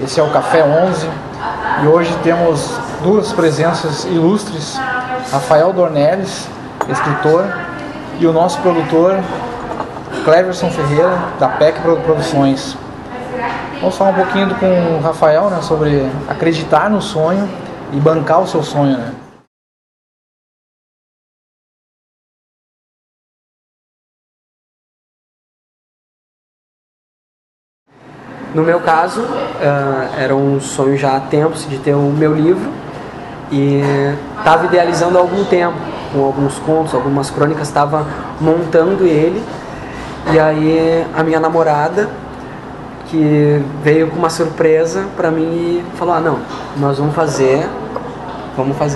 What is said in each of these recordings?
Esse é o Café 11 e hoje temos duas presenças ilustres, Rafael Dornelles, escritor, e o nosso produtor, Cleverson Ferreira, da PEC Produções. Vamos falar um pouquinho com o Rafael, né, sobre acreditar no sonho e bancar o seu sonho, né? No meu caso, era um sonho já há tempos de ter o meu livro e estava idealizando há algum tempo, com alguns contos, algumas crônicas, estava montando ele, e aí a minha namorada, que veio com uma surpresa para mim e falou: não, nós vamos fazer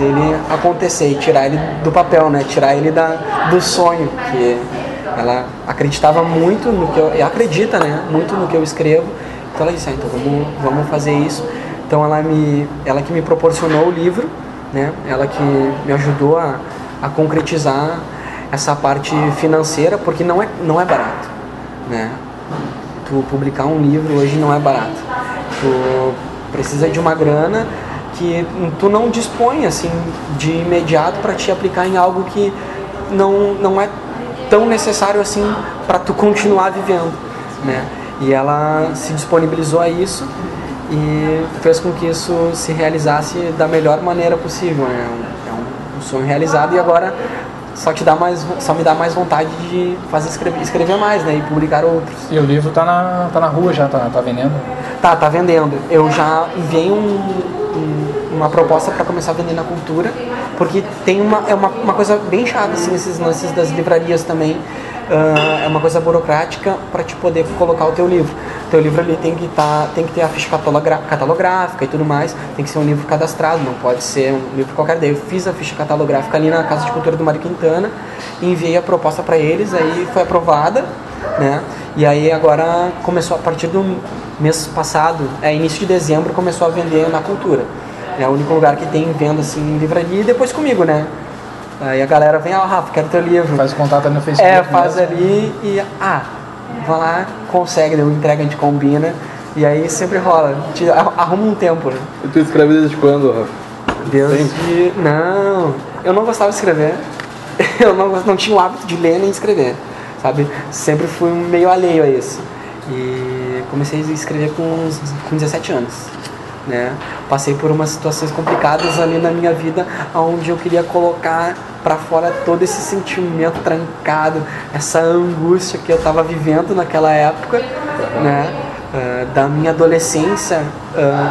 ele acontecer e tirar ele do papel, né? Tirar ele do sonho, que ela acreditava muito no que eu acredita, né? Muito no que eu escrevo. Então ela disse: então vamos fazer isso. Então ela que me proporcionou o livro, né? Ela que me ajudou a concretizar essa parte financeira, porque não é barato, né? Tu publicar um livro hoje não é barato. Tu precisa de uma grana que tu não dispõe assim de imediato para te aplicar em algo que não é tão necessário assim para tu continuar vivendo, né? E ela se disponibilizou a isso e fez com que isso se realizasse da melhor maneira possível, né? É um sonho realizado, e agora só me dá mais vontade de escrever mais, né? E publicar outros. E o livro tá na rua já, tá vendendo? Tá vendendo. Eu já enviei uma proposta para começar a vender na Cultura, porque tem uma coisa bem chata, assim, esses lances das livrarias também. É uma coisa burocrática para te poder colocar o teu livro. O teu livro ali tem que ter a ficha catalográfica e tudo mais, tem que ser um livro cadastrado, não pode ser um livro qualquer. Daí eu fiz a ficha catalográfica ali na Casa de Cultura do Mário Quintana, enviei a proposta para eles, aí foi aprovada, né? E aí agora começou, a partir do mês passado, início de dezembro, começou a vender na Cultura. É o único lugar que tem venda assim em livraria, e depois comigo, né? Aí a galera vem: Rafa, quero teu livro. Faz contato ali no Facebook. Faz mesmo. ali e vai lá, consegue, deu entrega, a gente combina, e aí sempre rola, arruma um tempo, né? E tu escreve desde quando, Rafa? Desde... Não, eu não gostava de escrever, eu não tinha o hábito de ler nem escrever, sabe? Sempre fui meio alheio a isso, e comecei a escrever com 17 anos. Né? Passei por umas situações complicadas ali na minha vida, onde eu queria colocar para fora todo esse sentimento trancado, essa angústia que eu estava vivendo naquela época, né? Da minha adolescência,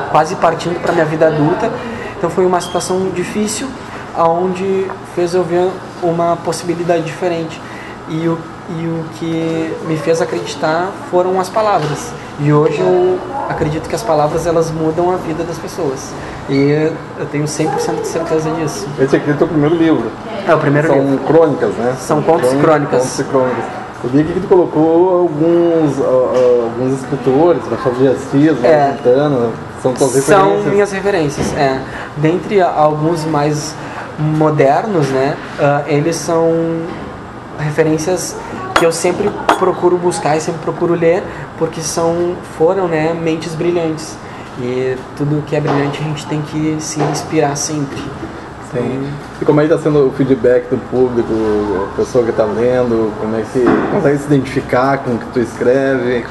quase partindo para minha vida adulta. Então foi uma situação difícil, onde fez eu ver uma possibilidade diferente, e o que me fez acreditar foram as palavras. E hoje eu acredito que as palavras, elas mudam a vida das pessoas. E eu tenho 100% de certeza disso. Esse aqui é o teu primeiro livro. É o primeiro livro. São crônicas, né? São contos e crônicas. Contos e crônicas. Eu vi aqui que tu colocou alguns escritores, Machado de Assis, Quintana. São tuas referências? São minhas referências, Dentre alguns mais modernos, né? Eles são referências que eu sempre procuro buscar e sempre procuro ler, porque foram, né, mentes brilhantes. E tudo que é brilhante a gente tem que se inspirar sempre. Sim. E como é que está sendo o feedback do público, a pessoa que está lendo, como é que consegue se identificar com o que tu escreve?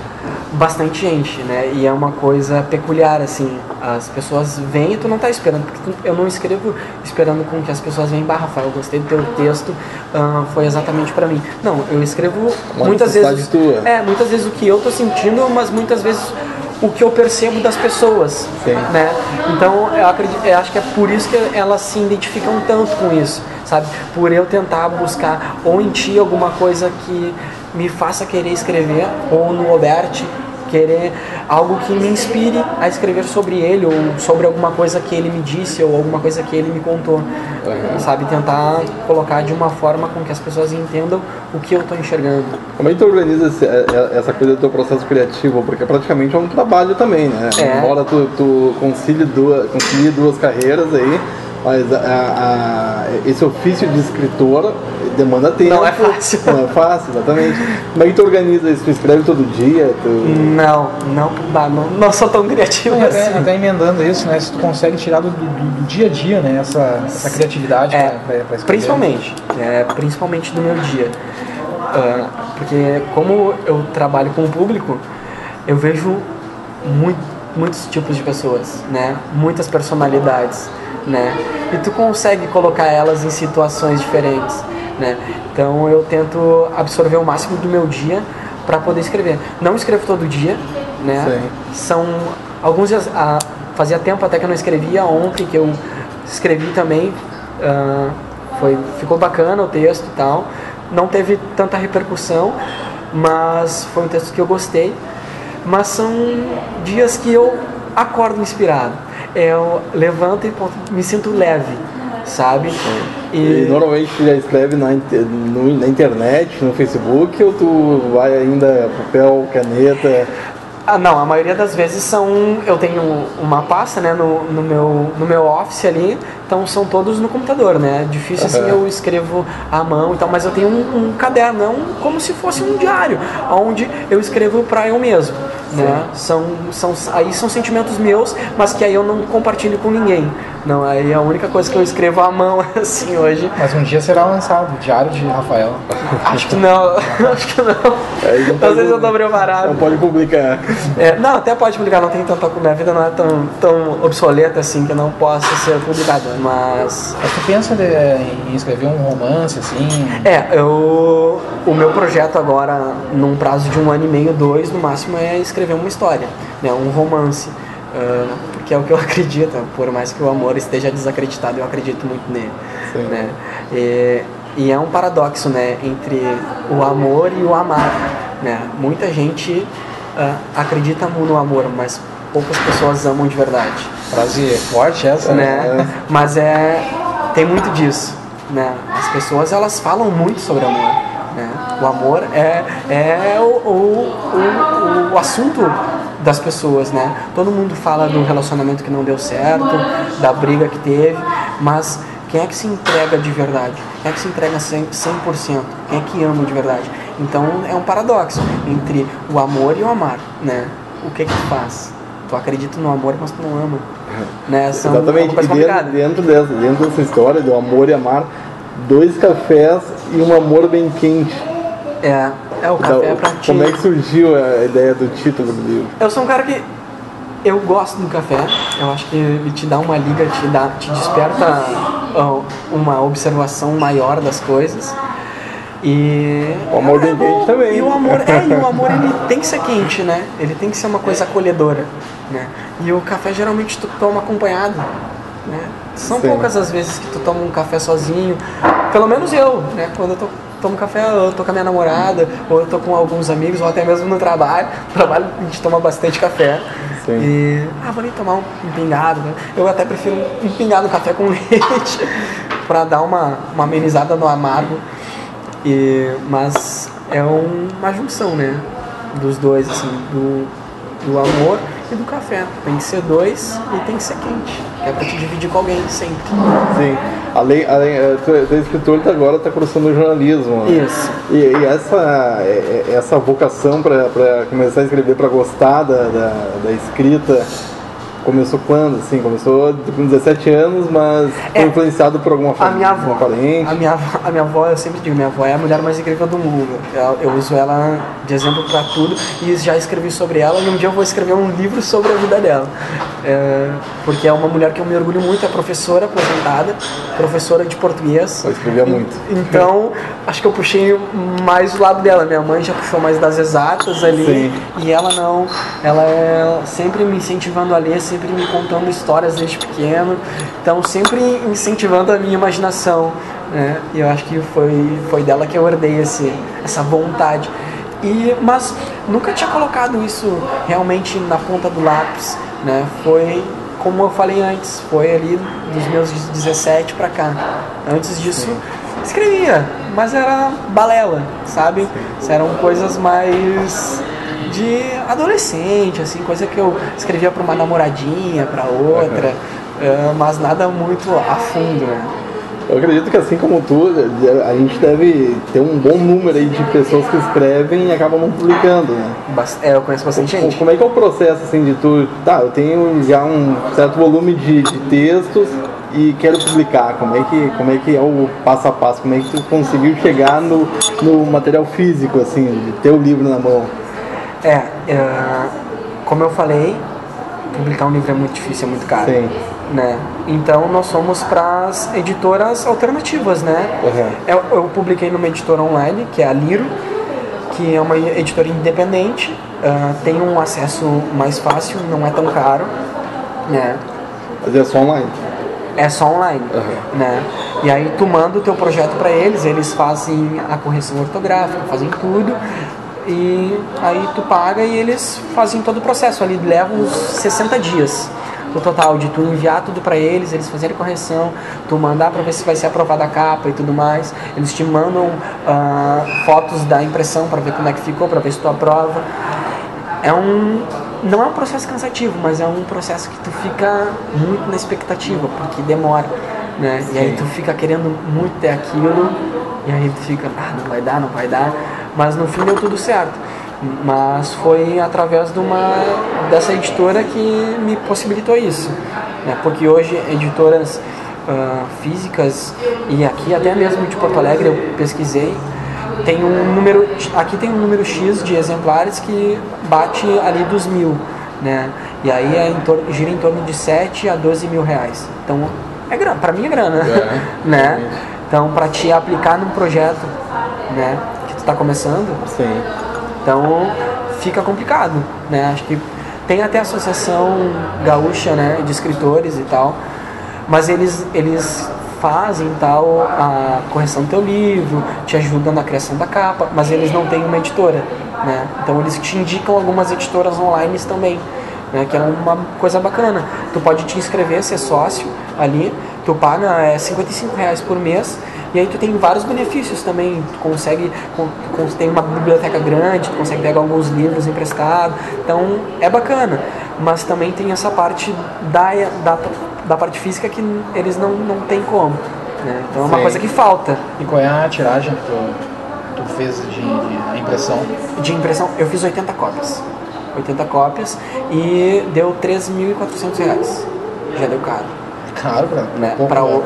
Bastante gente, né? E é uma coisa peculiar, assim, as pessoas vêm e tu não tá esperando, porque eu não escrevo esperando com que as pessoas venham: Rafael, eu gostei do teu texto, foi exatamente pra mim. Não, eu escrevo muitas vezes o que eu tô sentindo, mas muitas vezes o que eu percebo das pessoas, né? Então eu acho que é por isso que elas se identificam tanto com isso, sabe? Por eu tentar buscar ou em ti alguma coisa que me faça querer escrever, ou no Robert querer algo que me inspire a escrever sobre ele, ou sobre alguma coisa que ele me disse, ou alguma coisa que ele me contou, sabe? Tentar colocar de uma forma com que as pessoas entendam o que eu estou enxergando. Como é que tu organiza essa coisa do teu processo criativo? Porque praticamente é um trabalho também, né? Embora tu concilie duas carreiras aí, Mas esse ofício de escritor demanda tempo. Não é fácil. Não é fácil, exatamente. Como é que tu organiza isso? Tu escreve todo dia? Não sou tão criativo assim. Até emendando isso, né? Se tu consegue tirar do dia a dia, né? Essa criatividade pra escrever. Principalmente do meu dia. Porque como eu trabalho com o público, eu vejo muitos tipos de pessoas, né? Muitas personalidades, né? E tu consegue colocar elas em situações diferentes, né? Então eu tento absorver o máximo do meu dia para poder escrever. Não escrevo todo dia, né? Sim. São alguns dias, fazia tempo até que eu não escrevia. Ontem que eu escrevi também, ficou bacana o texto e tal. Não teve tanta repercussão, mas foi um texto que eu gostei. Mas são dias que eu acordo inspirado. Eu levanto e me sinto leve, sabe? E normalmente tu já escreve na internet, no Facebook, ou tu vai ainda papel, caneta? Não, a maioria das vezes eu tenho uma pasta, né, no meu office ali, então são todos no computador, né? Difícil assim eu escrevo à mão e tal, mas eu tenho um caderno, como se fosse um diário, onde eu escrevo para eu mesmo, né? Aí são sentimentos meus, mas que aí eu não compartilho com ninguém. Não, aí a única coisa que eu escrevo à mão assim hoje. Mas um dia será lançado o Diário de Rafael. Acho que não. Às vezes eu tô preparado. Não pode publicar. Não, até pode publicar, não tem tanta. Minha vida não é tão obsoleta assim que não possa ser publicada, mas tu pensa em escrever um romance, assim? O meu projeto agora, num prazo de 1 ano e meio, 2, no máximo, é escrever uma história, né? Um romance. Porque é o que eu acredito, por mais que o amor esteja desacreditado, eu acredito muito nele, né? E é um paradoxo, né, entre o amor e o amar, né? Muita gente acredita no amor, mas poucas pessoas amam de verdade. Frase forte essa, né? Mas tem muito disso, né? As pessoas, elas falam muito sobre amor, né? O amor é o assunto das pessoas, né? Todo mundo fala do relacionamento que não deu certo, da briga que teve, mas quem é que se entrega de verdade? Quem é que se entrega 100%? Quem é que ama de verdade? Então é um paradoxo entre o amor e o amar, né? O que tu faz? Tu acredita no amor, mas tu não ama, né? Exatamente, e dentro dessa história do amor e amar, 2 cafés e um amor bem quente. O café pra ti. Como é que surgiu a ideia do título do livro? Eu sou um cara que eu gosto do café. Eu acho que ele te dá uma liga, te desperta uma observação maior das coisas. E o amor bem quente também. E o amor ele tem que ser quente, né? Ele tem que ser uma coisa acolhedora, né? E o café geralmente tu toma acompanhado, né? São poucas as vezes que tu toma um café sozinho. Pelo menos eu, né? Quando eu tomo café, eu tô com a minha namorada, ou eu tô com alguns amigos, ou até mesmo no trabalho. No trabalho a gente toma bastante café. Sim. E vou ali tomar um pingado, né? Eu até prefiro um pingado café com leite para dar uma amenizada no amargo. Mas é uma junção, né? Dos dois, assim, do amor e do café. Tem que ser 2 e tem que ser quente. É pra te dividir com alguém sempre. Sim. Tu é escritor e agora tá cursando jornalismo. Né? Isso. E essa vocação para começar a escrever, para gostar da escrita, começou quando? Assim, começou com 17 anos, mas foi influenciado por alguma família, algum parente? A minha avó, eu sempre digo, minha avó é a mulher mais incrível do mundo. Eu uso ela de exemplo para tudo e já escrevi sobre ela e um dia eu vou escrever um livro sobre a vida dela. Porque é uma mulher que eu me orgulho muito, é professora aposentada, professora de português. Eu escrevia muito. Então, acho que eu puxei mais o lado dela. Minha mãe já puxou mais das exatas ali. Sim. E ela não. Ela é sempre me incentivando a ler, sempre me contando histórias desde pequeno, então sempre incentivando a minha imaginação, né? E eu acho que foi dela que eu herdei essa vontade. Mas nunca tinha colocado isso realmente na ponta do lápis, né? Foi, como eu falei antes, foi ali dos meus 17 pra cá. Antes disso, escrevia, mas era balela, sabe? Eram coisas mais de adolescente, assim, coisa que eu escrevia para uma namoradinha, para outra, mas nada muito a fundo, né? Eu acredito que assim como tu, a gente deve ter um bom número aí de pessoas que escrevem e acabam não publicando, né? Eu conheço bastante gente. Como é que é o processo assim de tu, eu tenho já um certo volume de textos e quero publicar, como é que é o passo a passo, como é que tu conseguiu chegar no material físico, assim, de ter o livro na mão? Como eu falei, publicar um livro é muito difícil, é muito caro. Sim. Né? Então nós fomos para as editoras alternativas, né? Uhum. Eu publiquei numa editora online, que é a Liro, que é uma editora independente, tem um acesso mais fácil, não é tão caro, né? Mas é só online? É só online, né? E aí tu manda o teu projeto para eles fazem a correção ortográfica, fazem tudo, e aí tu paga e eles fazem todo o processo, ali leva uns 60 dias. O total de tu enviar tudo para eles fazerem correção, tu mandar para ver se vai ser aprovada a capa e tudo mais, eles te mandam fotos da impressão para ver como é que ficou, para ver se tu aprova. Não é um processo cansativo, mas é um processo que tu fica muito na expectativa, porque demora, né? E aí tu fica querendo muito ter aquilo, e aí tu fica, não vai dar, mas no fim deu tudo certo. Mas foi através dessa editora que me possibilitou isso, né? Porque hoje editoras físicas, e aqui até mesmo de Porto Alegre eu pesquisei, aqui tem um número X de exemplares que bate ali dos 1.000, né? E aí gira em torno de 7 a 12 mil reais. Então é grana, pra mim é grana, né? Então para te aplicar num projeto, né, que tu tá começando, sim. Então fica complicado, né? Acho que tem até a associação gaúcha, né, de escritores e tal, mas eles fazem tal a correção do teu livro, te ajudam na criação da capa, mas eles não têm uma editora, né? Então eles te indicam algumas editoras online também, né, que é uma coisa bacana. Tu pode te inscrever, ser sócio ali, tu paga R$55 por mês, e aí tu tem vários benefícios também. Tu tem uma biblioteca grande, tu consegue pegar alguns livros emprestados, então é bacana. Mas também tem essa parte da parte física que eles não tem como, né? Então é uma coisa que falta. E qual é a tiragem que tu fez de impressão? De impressão, eu fiz 80 cópias. 80 cópias e deu R$3.400. Já deu caro. Caro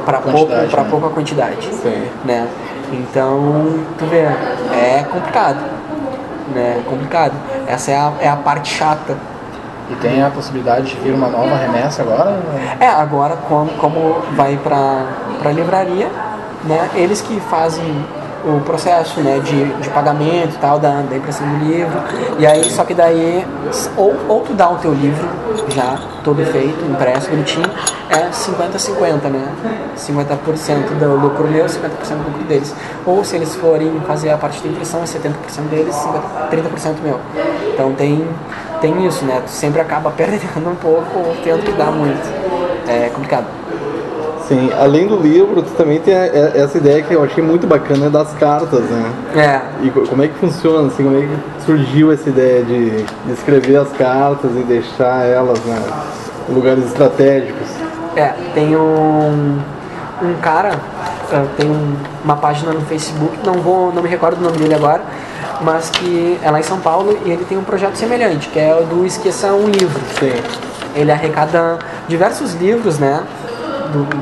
para pouca quantidade. Sim. Né? Então, tu vê, é complicado. Né? Complicado. Essa é a parte chata. E tem a possibilidade de vir uma nova remessa agora? Agora como vai para livraria, né? Eles que fazem o processo, né, de pagamento e tal, da impressão do livro, e aí só que daí ou tu dá o teu livro já todo feito, impresso, bonitinho, é 50-50, né, 50% do lucro meu, 50% do lucro deles, ou se eles forem fazer a parte da impressão é 70% deles, 30% meu. Então tem isso, né, tu sempre acaba perdendo um pouco ou tendo que dar muito, é complicado. Sim, além do livro, tu também tem essa ideia que eu achei muito bacana das cartas, né? E como é que funciona, assim, como é que surgiu essa ideia de escrever as cartas e deixar elas, né, em lugares estratégicos? Tem um cara, tem uma página no Facebook, não me recordo o nome dele agora, mas que é lá em São Paulo e ele tem um projeto semelhante, que é o do Esqueça um Livro. Sim. Ele arrecada diversos livros, né,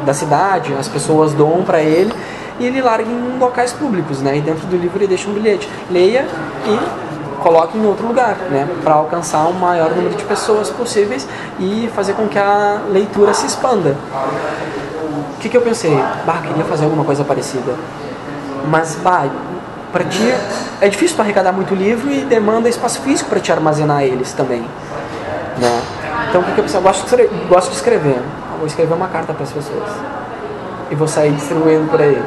da cidade, as pessoas doam para ele e ele larga em locais públicos, né? E dentro do livro ele deixa um bilhete, leia e coloque em outro lugar, né? Para alcançar o maior número de pessoas possíveis e fazer com que a leitura se expanda. O que eu pensei? Queria fazer alguma coisa parecida, mas para ti é difícil tu arrecadar muito livro e demanda espaço físico para te armazenar eles também, né? Então o que eu pensei? Eu gosto de escrever. Vou escrever uma carta para as pessoas e vou sair distribuindo por aí,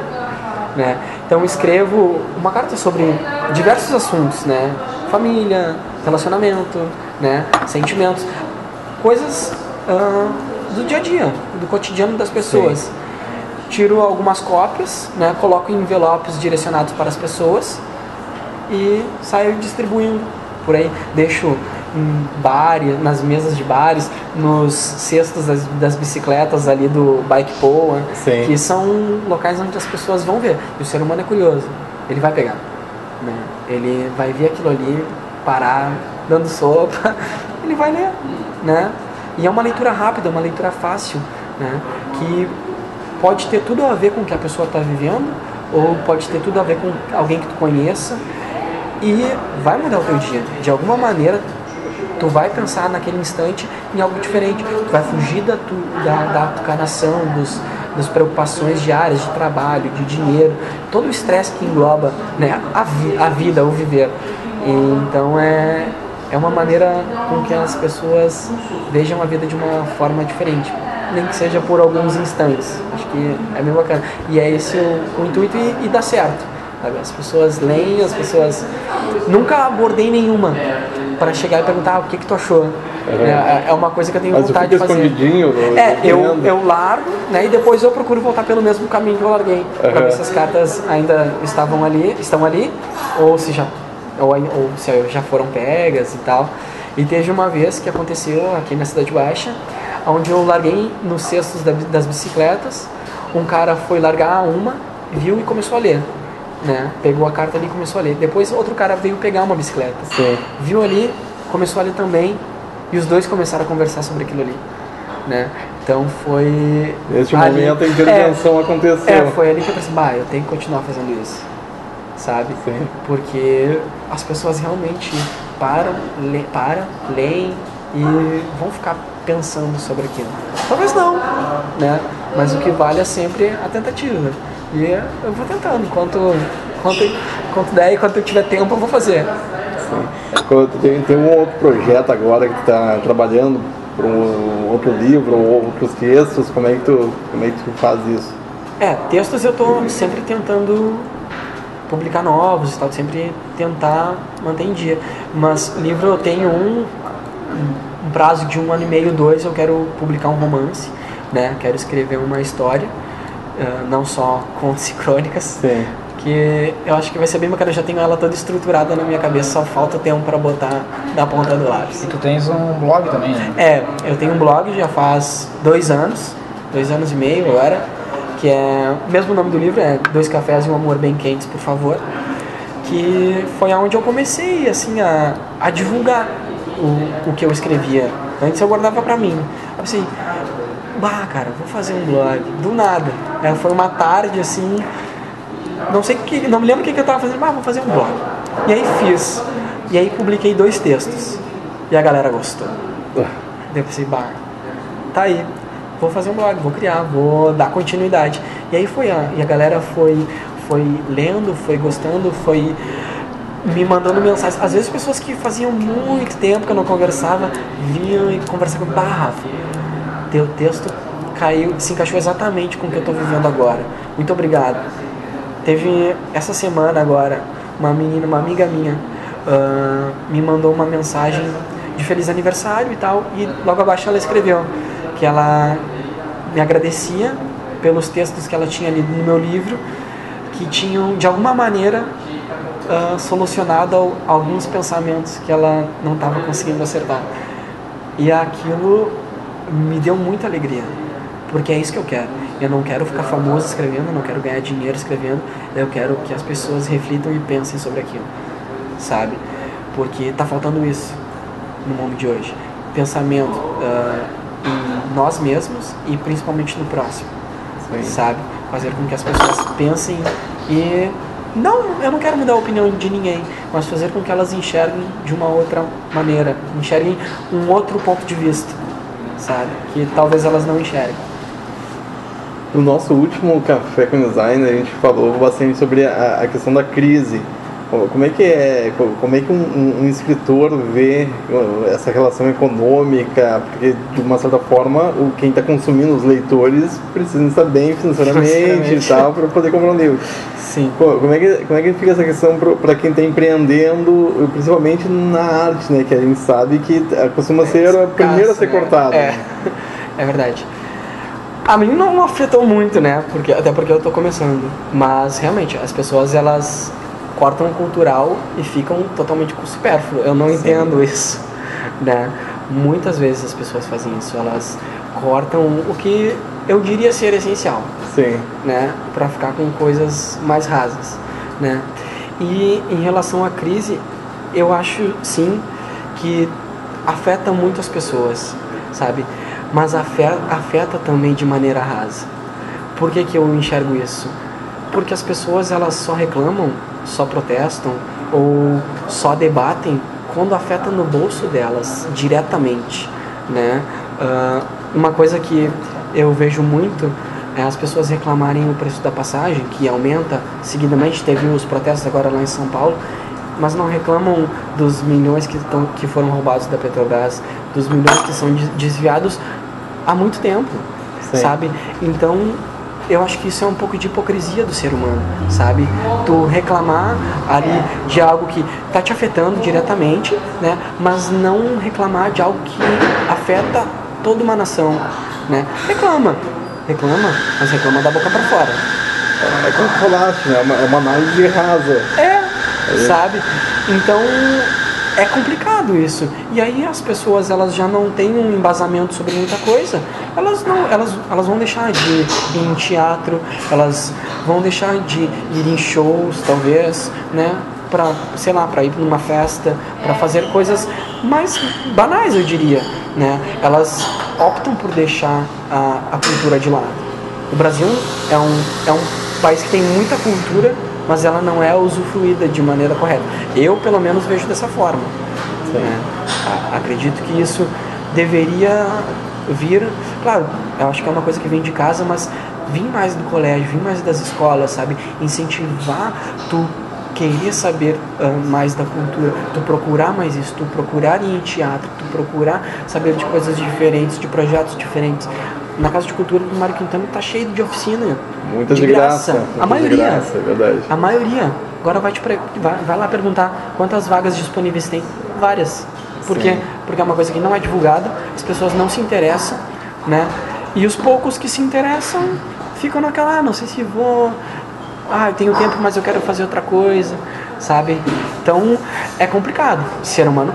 né? Então escrevo uma carta sobre diversos assuntos, né? Família, relacionamento, né? Sentimentos, coisas do dia a dia, do cotidiano das pessoas. Sim. Tiro algumas cópias, né? Coloco em envelopes direcionados para as pessoas e saio distribuindo por aí. Deixo em bares, nas mesas de bares, nos cestos das bicicletas ali do Bike Poa, que são locais onde as pessoas vão ver. E o ser humano é curioso, ele vai pegar, né? Ele vai ver aquilo ali, parar, dando sopa, ele vai ler, né? E é uma leitura rápida, uma leitura fácil, né? Que pode ter tudo a ver com o que a pessoa está vivendo, ou pode ter tudo a ver com alguém que tu conheça, e vai mudar o teu dia. De alguma maneira, tu vai pensar naquele instante em algo diferente. Tu vai fugir da atucanação, das preocupações diárias de trabalho, de dinheiro, todo o estresse que engloba, né, a vida, o viver. E, então é uma maneira com que as pessoas vejam a vida de uma forma diferente, nem que seja por alguns instantes. Acho que é bem bacana. E é esse o intuito, e dá certo. Sabe? As pessoas leem, as pessoas... Nunca abordei nenhuma para chegar e perguntar o que tu achou. É uma coisa que eu tenho vontade de fazer. Escondidinho, eu largo, né, e depois eu procuro voltar pelo mesmo caminho que eu larguei, para ver se as cartas ainda estão ali, ou se já foram pegas e tal. E teve uma vez que aconteceu aqui na Cidade Baixa, onde eu larguei nos cestos das bicicletas. Um cara foi largar uma, viu e começou a ler, né? Pegou a carta ali e começou a ler. Depois outro cara veio pegar uma bicicleta, viu ali, começou a ler também, e os dois começaram a conversar sobre aquilo ali, né? Então foi... Neste momento a intervenção aconteceu. Foi ali que eu pensei, eu tenho que continuar fazendo isso, sabe? Sim. Porque as pessoas realmente leem e vão ficar pensando sobre aquilo. Talvez não, né? Mas o que vale é sempre a tentativa. E eu vou tentando, enquanto der e quando eu tiver tempo eu vou fazer. Sim. Tem um outro projeto agora que tu está trabalhando para um outro livro ou outros textos, como é que tu faz isso? Textos eu estou sempre tentando publicar novos e tal, sempre tentar manter em dia. Mas livro eu tenho um prazo de 1 ano e meio, 2, eu quero publicar um romance, né? Quero escrever uma história, não só contos e crônicas. Sim. Que eu acho que vai ser bem bacana. Eu já tenho ela toda estruturada na minha cabeça, só falta tempo para botar na ponta do lápis. E tu tens um blog também, né? Eu tenho um blog já faz 2 anos, 2 anos e meio agora, que é o mesmo nome do livro, é 2 cafés e um amor bem quentes, por favor, que foi onde eu comecei assim a divulgar o que eu escrevia. Antes eu guardava pra mim. Eu pensei, cara, vou fazer um blog, do nada. Foi uma tarde assim, não me lembro o que eu tava fazendo, vou fazer um blog. E aí fiz. E aí publiquei 2 textos. E a galera gostou. Daí eu pensei, tá aí. Vou fazer um blog, vou criar, vou dar continuidade. E aí e a galera foi lendo, foi gostando, foi me mandando mensagens. Às vezes pessoas que faziam muito tempo que eu não conversava, vinham e conversavam com Rafa, teu texto se encaixou exatamente com o que eu estou vivendo agora. Muito obrigado. Teve essa semana agora, uma amiga minha, me mandou uma mensagem de feliz aniversário e tal, e logo abaixo ela escreveu que ela me agradecia pelos textos que ela tinha lido no meu livro, que tinham de alguma maneira solucionado alguns pensamentos que ela não estava conseguindo acertar. E aquilo me deu muita alegria, porque é isso que eu quero. Eu não quero ficar famoso escrevendo, eu não quero ganhar dinheiro escrevendo, eu quero que as pessoas reflitam e pensem sobre aquilo, sabe? Porque está faltando isso no mundo de hoje. Pensamento em nós mesmos e principalmente no próximo. Sim. Sabe? Fazer com que as pessoas pensem e... eu não quero mudar a opinião de ninguém, mas fazer com que elas enxerguem de uma outra maneira, enxerguem um outro ponto de vista, sabe? Que talvez elas não enxerguem. No nosso último Café com Design, a gente falou bastante sobre a questão da crise. Como é que um escritor vê essa relação econômica? Porque, de uma certa forma, quem está consumindo, os leitores, precisam estar bem financeiramente e tal, para poder comprar um livro. Sim. Como é que fica essa questão para quem está empreendendo, principalmente na arte, né? Que a gente sabe que costuma ser a primeira a ser cortada. É verdade. A mim não afetou muito, né? Até porque eu estou começando. Mas, realmente, as pessoas, elas cortam o cultural e ficam totalmente com o supérfluo. Eu não entendo isso. né? Muitas vezes as pessoas fazem isso, elas cortam o que eu diria ser essencial, Sim. né? Para ficar com coisas mais rasas, né? E em relação à crise, eu acho sim que afeta muito as pessoas, sabe? Mas afeta também de maneira rasa. Por que que eu enxergo isso? Porque as pessoas elas só reclamam, só protestam ou só debatem quando afeta no bolso delas diretamente, né? Uma coisa que eu vejo muito é as pessoas reclamarem o preço da passagem, que aumenta seguidamente. Teve os protestos agora lá em São Paulo, mas não reclamam dos milhões que foram roubados da Petrobras, dos milhões que são desviados há muito tempo, Sim. sabe? Então, eu acho que isso é um pouco de hipocrisia do ser humano, sabe? Tu reclamar ali de algo que tá te afetando diretamente, né? Mas não reclamar de algo que afeta toda uma nação, né? Reclama, mas reclama da boca pra fora. É como tu falaste, né? É uma análise rasa. Sabe? Então é complicado isso. E aí as pessoas elas já não têm um embasamento sobre muita coisa. Elas vão deixar de ir em teatro, elas vão deixar de ir em shows, talvez, né? Para ir numa festa, para fazer coisas mais banais, eu diria, né? Elas optam por deixar a cultura de lado. O Brasil é um país que tem muita cultura, mas ela não é usufruída de maneira correta. Eu, pelo menos, vejo dessa forma. Né? Acredito que isso deveria vir... Claro, eu acho que é uma coisa que vem de casa, mas vir mais do colégio, vir mais das escolas, sabe? Incentivar tu querer saber mais da cultura, tu procurar mais isso, tu procurar ir em teatro, tu procurar saber de coisas diferentes, de projetos diferentes. Na Casa de Cultura do Mário Quintana tá cheio de oficina. Muita de graça. A maioria. De graça, é verdade. A maioria. Agora vai lá perguntar quantas vagas disponíveis tem. Várias. Por quê? Porque é uma coisa que não é divulgada, as pessoas não se interessam, né? E os poucos que se interessam ficam naquela, não sei se vou... eu tenho tempo, mas eu quero fazer outra coisa, sabe? Então, é complicado. O ser humano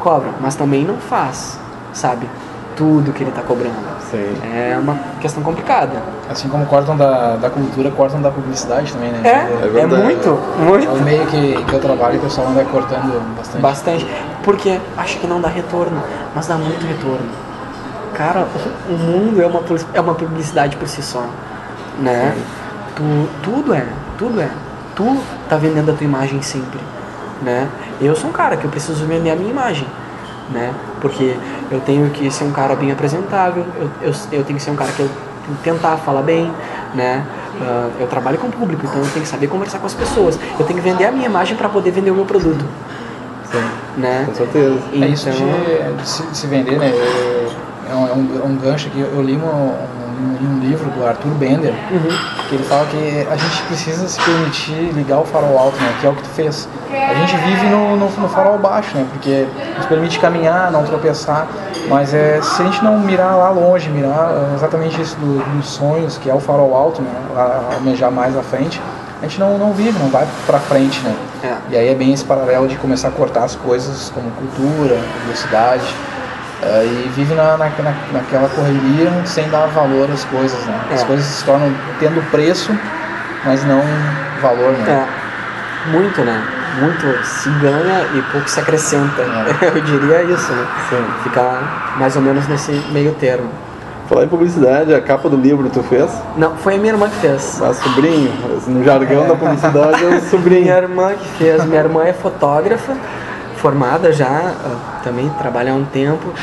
cobra, mas também não faz, sabe? Tudo que ele está cobrando. Sim. É uma questão complicada. Assim como cortam da cultura, cortam da publicidade também, né? É muito. É o meio que eu trabalho e o pessoal anda cortando Bastante. Porque acha que não dá retorno, mas dá muito retorno. Cara, o mundo é uma publicidade por si só, né? Tudo é. Tu tá vendendo a tua imagem sempre, né? Eu sou um cara que eu preciso vender a minha imagem, né? Porque eu tenho que ser um cara bem apresentável, eu tenho que ser um cara que eu tenho que tentar falar bem, né? Eu trabalho com o público, então eu tenho que saber conversar com as pessoas. Eu tenho que vender a minha imagem para poder vender o meu produto. Sim, né? Com certeza. Então, isso de se vender, né? É um gancho aqui. Eu li um livro do Arthur Bender, que ele fala que a gente precisa se permitir ligar o farol alto, né? Que é o que tu fez. A gente vive no farol baixo, né? Porque nos permite caminhar, não tropeçar, mas se a gente não mirar lá longe, mirar exatamente isso dos sonhos, que é o farol alto, né? Almejar mais à frente, a gente não vive, não vai pra frente, né? E aí é bem esse paralelo de começar a cortar as coisas como cultura, publicidade, e vive naquela correria sem dar valor às coisas, né? As coisas se tornam tendo preço, mas não valor, né? Muito, né? Muito se ganha e pouco se acrescenta. Eu diria isso, né? Sim. Ficar mais ou menos nesse meio termo. Falar em publicidade, a capa do livro tu fez? Não, foi a minha irmã que fez. A sobrinho, no jargão da publicidade é o sobrinho. Minha irmã que fez. Minha irmã é fotógrafa, formada já, também trabalha há um tempo.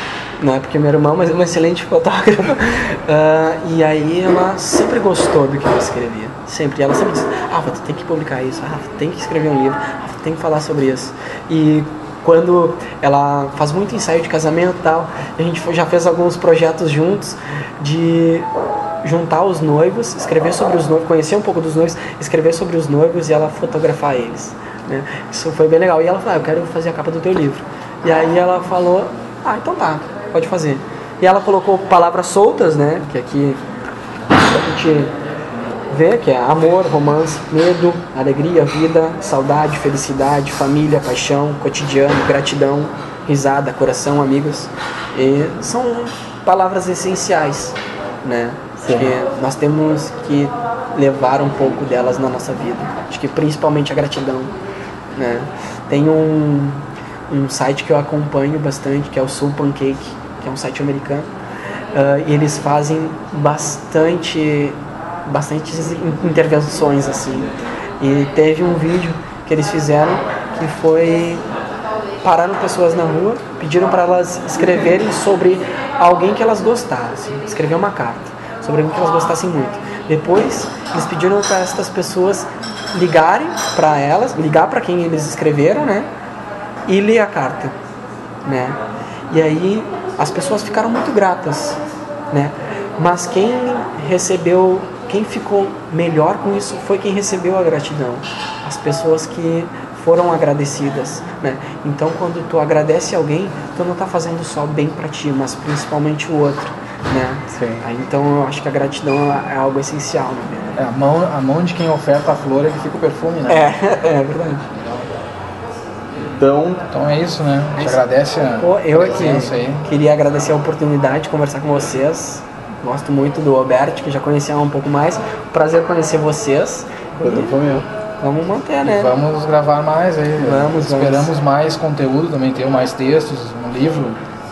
Não é porque minha irmã, mas é uma excelente fotógrafa. E aí ela sempre gostou do que eu escrevia. Sempre. Ela sempre disse, tu tem que publicar isso, tu tem que escrever um livro, tu tem que falar sobre isso. E quando ela faz muito ensaio de casamento e tal, a gente já fez alguns projetos juntos de juntar os noivos, escrever sobre os noivos, conhecer um pouco dos noivos, escrever sobre os noivos e ela fotografar eles, né? Isso foi bem legal. E ela falou, eu quero fazer a capa do teu livro. E aí ela falou, então tá, pode fazer. E ela colocou palavras soltas, né? Que aqui a gente vê que é amor, romance, medo, alegria, vida, saudade, felicidade, família, paixão, cotidiano, gratidão, risada, coração, amigos. E são palavras essenciais, né? Acho que nós temos que levar um pouco delas na nossa vida. Acho que principalmente a gratidão, né? Tem um site que eu acompanho bastante, que é o Soul Pancake, que é um site americano. E eles fazem bastantes intervenções assim. E teve um vídeo que eles fizeram que foi: pararam pessoas na rua, pediram para elas escreverem sobre alguém que elas gostassem, escrever uma carta sobre alguém que elas gostassem muito. Depois eles pediram para essas pessoas ligarem para elas, ligar para quem eles escreveram, né, e ler a carta, né. E aí as pessoas ficaram muito gratas, né, mas quem ficou melhor com isso foi quem recebeu a gratidão, as pessoas que foram agradecidas, né? Então, quando tu agradece alguém, tu não está fazendo só bem para ti, mas principalmente o outro, né? Sim. Aí, então, eu acho que a gratidão é algo essencial, né? A mão de quem oferta a flor é que fica o perfume, né? É verdade. Então é isso, né? A gente agradece a eu aqui presença aí. queria agradecer a oportunidade de conversar com vocês. Gosto muito do Alberto, que já conhecia um pouco mais. Prazer conhecer vocês. Vamos manter, né? Vamos gravar mais aí. Esperamos vamos. mais conteúdo, também ter mais textos, um livro,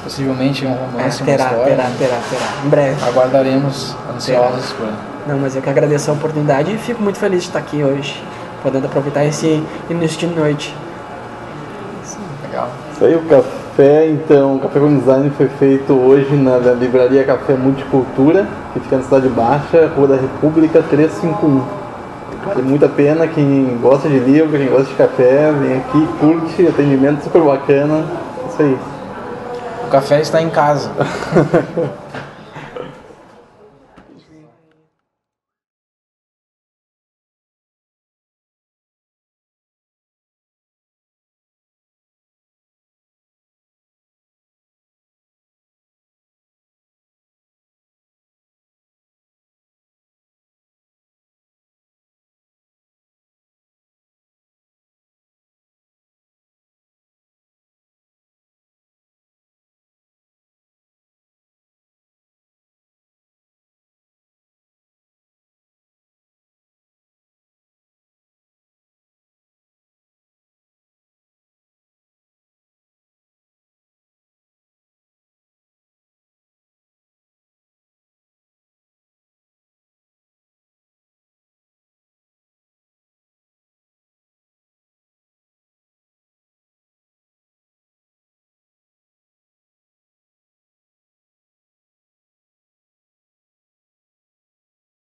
possivelmente um romance, uma história. Terá. Em breve. Aguardaremos ansiosos por... Não, mas eu que agradeço a oportunidade e fico muito feliz de estar aqui hoje, podendo aproveitar esse início de noite. Legal. Isso aí, o café, então, o Café com Design foi feito hoje na livraria Café Multicultura, que fica na Cidade Baixa, Rua da República 351. Vale muito a pena, quem gosta de livro, quem gosta de café, vem aqui, curte, atendimento super bacana, isso aí. O café está em casa.